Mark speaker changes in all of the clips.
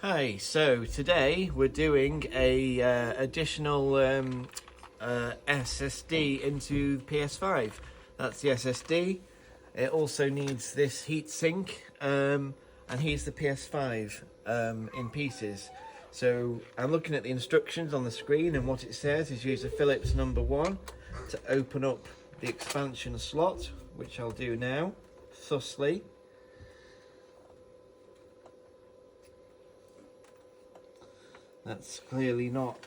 Speaker 1: Hi, so today we're doing a additional SSD into the PS5. That's the SSD. It also needs this heatsink, and here's the PS5 in pieces. So I'm looking at the instructions on the screen, and what it says is use a Phillips #1 to open up the expansion slot, which I'll do now, thusly. That's clearly not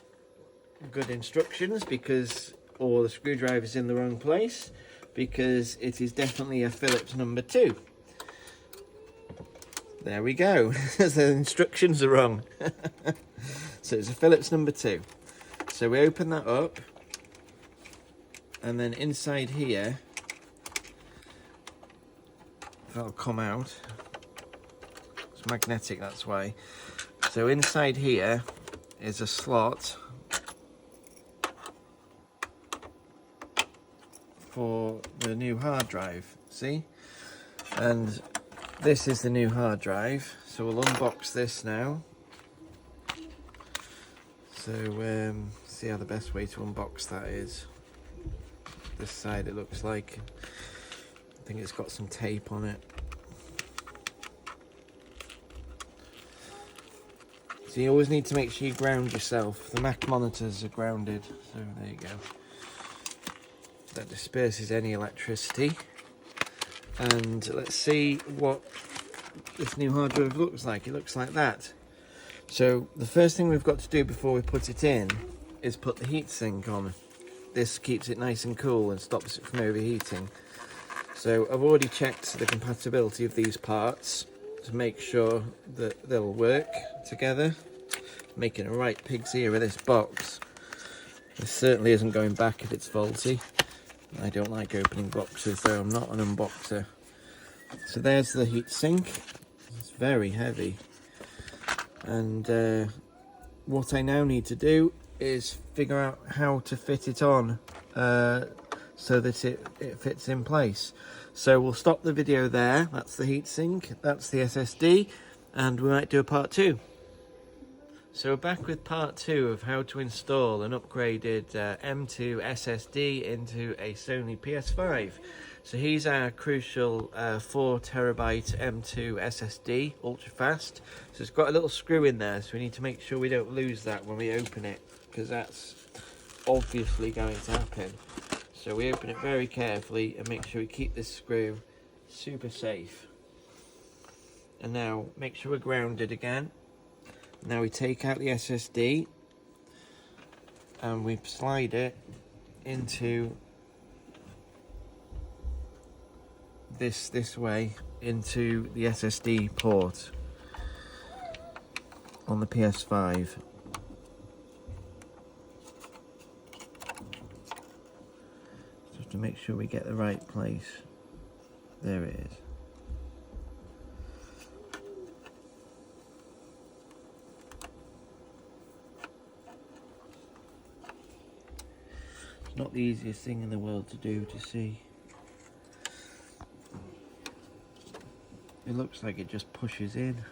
Speaker 1: good instructions because or the screwdriver's in the wrong place, because it is definitely a Phillips #2. There we go. The instructions are wrong. So it's a Phillips #2. So we open that up, and then inside here, that'll come out. It's magnetic, that's why. So inside here is a slot for the new hard drive, see? And this is the new hard drive, so we'll unbox this now. So see how the best way to unbox that is. This side it looks like, I think it's got some tape on it. So you always need to make sure you ground yourself. The Mac monitors are grounded, so there you go. That disperses any electricity. And let's see what this new hard drive looks like. It looks like that. So the first thing we've got to do before we put it in is put the heatsink on. This keeps it nice and cool and stops it from overheating. So I've already checked the compatibility of these parts to make sure that they'll work together. Making a right pig's ear of this box. This certainly isn't going back if it's faulty. I don't like opening boxes, though I'm not an unboxer. So there's the heatsink. It's very heavy. And what I now need to do is figure out how to fit it on so that it fits in place. So we'll stop the video there. That's the heatsink, that's the SSD, and we might do a part 2. So we're back with part 2 of how to install an upgraded M.2 SSD into a Sony PS5. So here's our crucial 4TB M.2 SSD, ultra fast. So it's got a little screw in there, so we need to make sure we don't lose that when we open it, because that's obviously going to happen. So we open it very carefully and make sure we keep this screw super safe. And now make sure we're grounded again. Now we take out the SSD and we slide it into this way into the SSD port on the PS5. Just to make sure we get the right place. There it is. It's not the easiest thing in the world to do, to see. It looks like it just pushes in,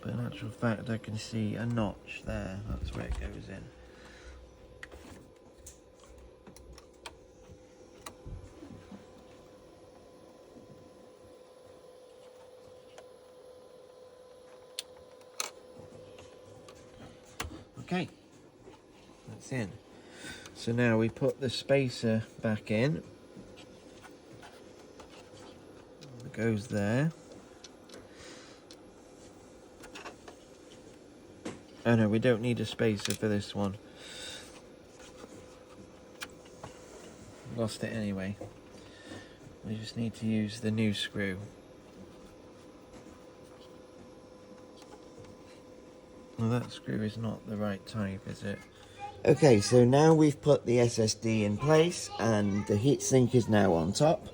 Speaker 1: but in actual fact I can see a notch there. That's where it goes in. Okay, that's in. So now we put the spacer back in. It goes there. Oh no, we don't need a spacer for this one. Lost it anyway. We just need to use the new screw. Well, that screw is not the right type, is it? Okay, so now we've put the SSD in place and the heatsink is now on top.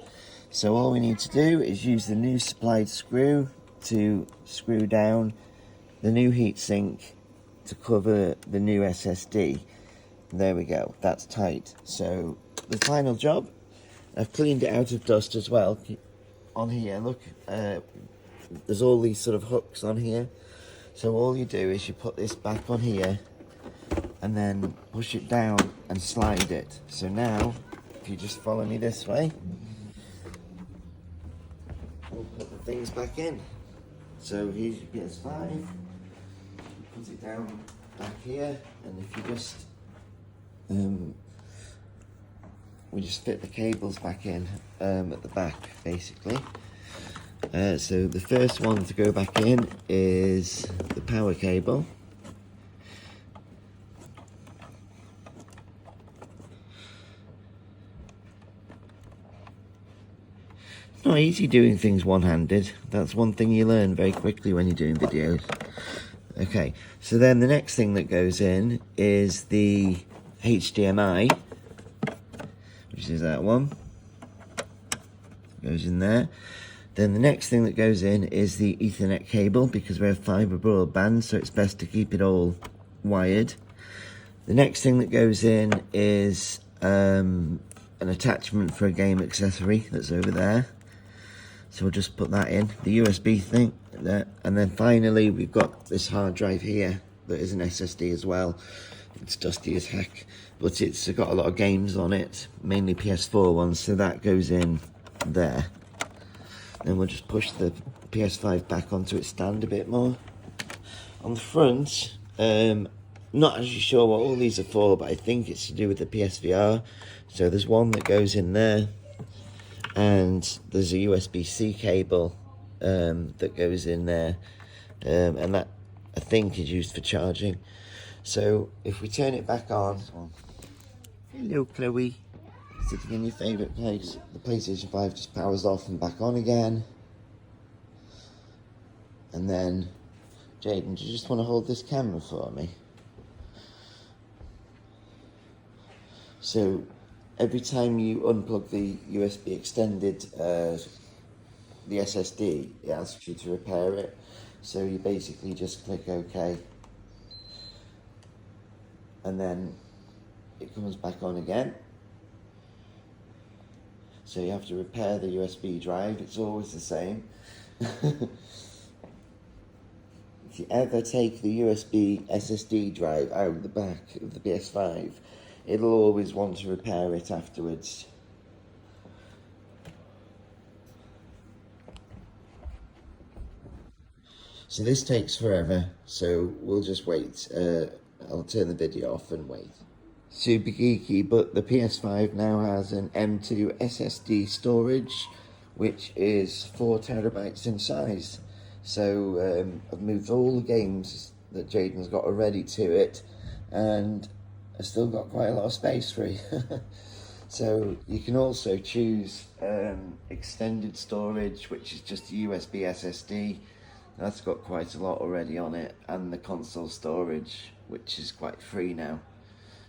Speaker 1: So all we need to do is use the new supplied screw to screw down the new heatsink to cover the new SSD. There we go, that's tight. So the final job, I've cleaned it out of dust as well. On here, look, there's all these sort of hooks on here. So all you do is you put this back on here and then push it down and slide it. So now, if you just follow me this way, we'll put the things back in. So here's your PS5, put it down back here, and if you just, we just fit the cables back in at the back, basically. So the first one to go back in is the power cable. Not easy doing things one-handed. That's one thing you learn very quickly when you're doing videos. Okay, so then the next thing that goes in is the HDMI, which is that one. Goes in there. Then the next thing that goes in is the Ethernet cable, because we have fibre broadband, so it's best to keep it all wired. The next thing that goes in is an attachment for a game accessory that's over there. So we'll just put that in, the USB thing there. And then finally we've got this hard drive here that is an SSD as well. It's dusty as heck, but it's got a lot of games on it, mainly PS4 ones, so that goes in there. Then we'll just push the PS5 back onto its stand a bit more. On the front, not actually sure what all these are for, but I think it's to do with the PSVR. So there's one that goes in there, and there's a USB-C cable that goes in there, and that I think is used for charging. So if we turn it back on, hello Chloe, sitting in your favourite place, the PlayStation 5 just powers off and back on again. And then, Jaden, do you just want to hold this camera for me? So every time you unplug the USB extended, the SSD, it asks you to repair it. So you basically just click OK. And then it comes back on again. So you have to repair the USB drive. It's always the same. If you ever take the USB SSD drive out of the back of the PS5, it'll always want to repair it afterwards. So this takes forever, so we'll just wait. I'll turn the video off and wait. Super geeky, but the PS5 now has an M.2 SSD storage, which is 4 terabytes in size. So I've moved all the games that Jaden's got already to it, and I've still got quite a lot of space free. So you can also choose extended storage, which is just a USB SSD. That's got quite a lot already on it, and the console storage, which is quite free now.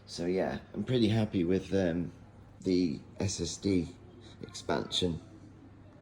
Speaker 1: So yeah, I'm pretty happy with the SSD expansion.